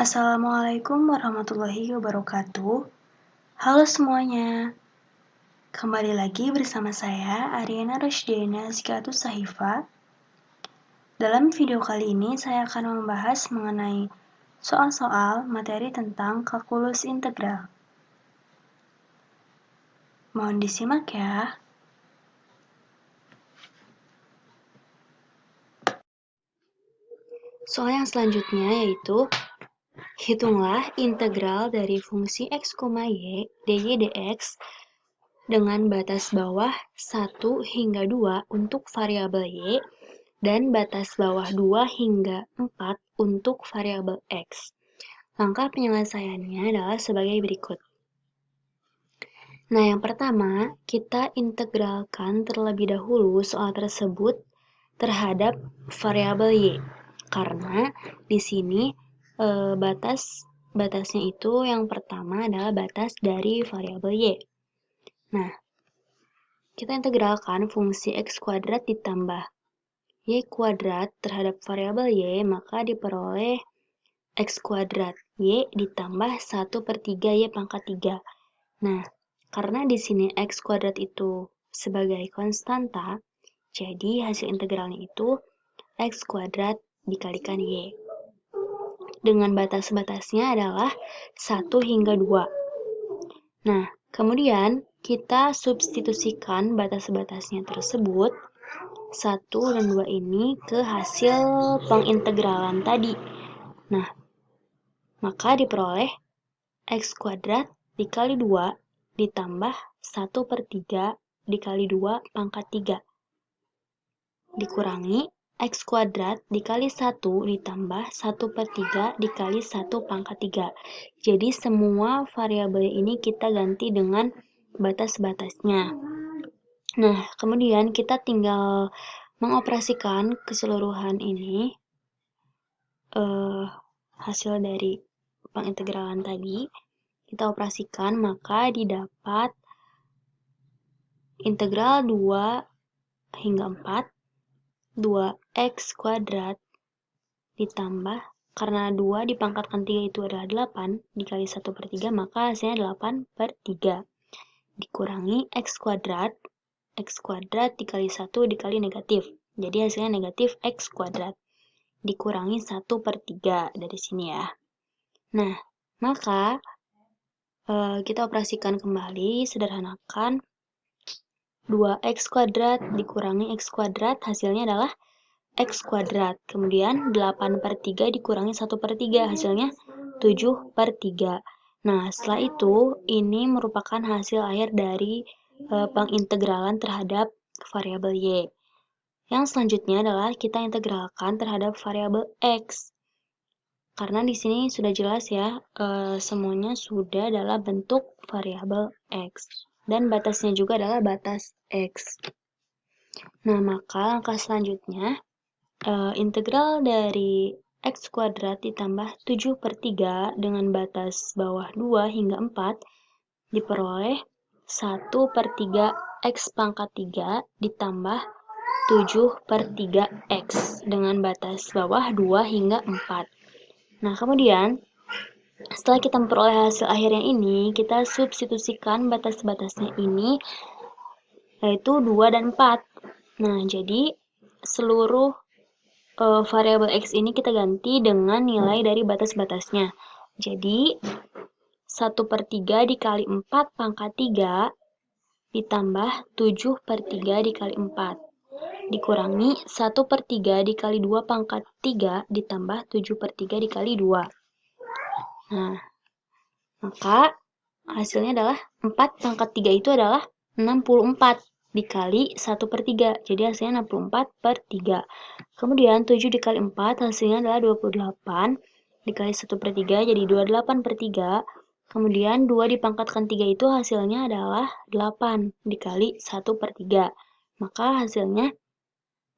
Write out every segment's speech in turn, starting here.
Assalamualaikum warahmatullahi wabarakatuh. Halo semuanya, kembali lagi bersama saya Ariana Rosdiana Zikatus Sahifa. Dalam video kali ini saya akan membahas mengenai soal-soal materi tentang kalkulus integral. Mohon disimak ya. Soal yang selanjutnya yaitu hitunglah integral dari fungsi x, y, dy dx dengan batas bawah 1 hingga 2 untuk variabel y dan batas bawah 2 hingga 4 untuk variabel x. Langkah penyelesaiannya adalah sebagai berikut. Nah, yang pertama, kita integralkan terlebih dahulu soal tersebut terhadap variabel y. Karena di sini batasnya itu yang pertama adalah batas dari variabel y. Nah, kita integralkan fungsi x kuadrat ditambah y kuadrat terhadap variabel y, maka diperoleh x kuadrat y ditambah 1/3 y pangkat 3. Nah, karena di sini x kuadrat itu sebagai konstanta, jadi hasil integralnya itu x kuadrat dikalikan y. Dengan batas-batasnya adalah 1 hingga 2. Nah, kemudian kita substitusikan batas-batasnya tersebut 1 dan 2 ini ke hasil pengintegralan tadi. Nah, maka diperoleh x kuadrat dikali 2 ditambah 1/3 dikali 2 pangkat 3. Dikurangi x kuadrat dikali 1 ditambah 1/3 dikali 1 pangkat 3. Jadi semua variabel ini kita ganti dengan batas-batasnya. Nah, kemudian kita tinggal mengoperasikan keseluruhan ini hasil dari pengintegralan tadi. Kita operasikan, maka didapat integral 2 hingga 4 2x kuadrat ditambah, karena 2 dipangkatkan 3 itu adalah 8 dikali 1/3, maka hasilnya 8/3 dikurangi x kuadrat dikali 1 dikali negatif, jadi hasilnya negatif x kuadrat dikurangi 1/3 dari sini ya. Nah, maka kita operasikan kembali, sederhanakan 2x kuadrat dikurangi x kuadrat, hasilnya adalah x kuadrat. Kemudian 8/3 dikurangi 1/3, hasilnya 7/3. Nah, setelah itu, ini merupakan hasil akhir dari pengintegralan terhadap variabel y. Yang selanjutnya adalah kita integralkan terhadap variabel x. Karena di sini sudah jelas ya, semuanya sudah dalam bentuk variabel x. Dan batasnya juga adalah batas x. Nah, maka langkah selanjutnya, integral dari x kuadrat ditambah 7/3 dengan batas bawah 2 hingga 4 diperoleh 1/3 x pangkat 3 ditambah 7/3 x dengan batas bawah 2 hingga 4. Nah, kemudian setelah kita memperoleh hasil akhirnya ini, kita substitusikan batas-batasnya ini, yaitu 2 dan 4. Nah, jadi seluruh variabel x ini kita ganti dengan nilai dari batas-batasnya. Jadi, 1/3 dikali 4 pangkat 3 ditambah 7/3 dikali 4. Dikurangi 1/3 dikali 2 pangkat 3 ditambah 7/3 dikali 2. Nah, maka hasilnya adalah 4 pangkat 3 itu adalah 64 dikali 1/3. Jadi hasilnya 64/3. Kemudian 7 dikali 4 hasilnya adalah 28 dikali 1/3 jadi 28/3. Kemudian 2 dipangkatkan 3 itu hasilnya adalah 8 dikali 1/3. Maka hasilnya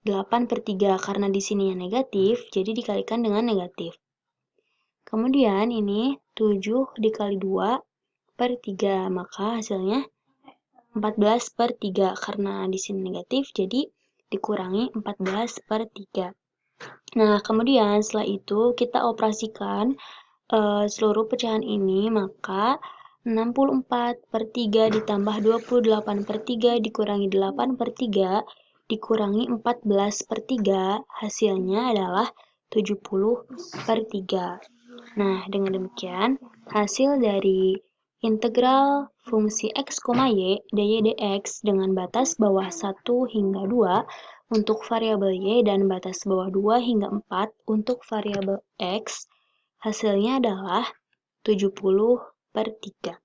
8/3, karena di sini yang negatif, jadi dikalikan dengan negatif. Kemudian ini 7 dikali 2/3, maka hasilnya 14/3, karena di sini negatif, jadi dikurangi 14/3. Nah, kemudian setelah itu kita operasikan seluruh pecahan ini, maka 64/3 ditambah 28/3 dikurangi 8/3 dikurangi 14/3, hasilnya adalah 70/3. Nah, dengan demikian, hasil dari integral fungsi x, y, dy dx dengan batas bawah 1 hingga 2 untuk variabel y dan batas bawah 2 hingga 4 untuk variabel x, hasilnya adalah 70/3.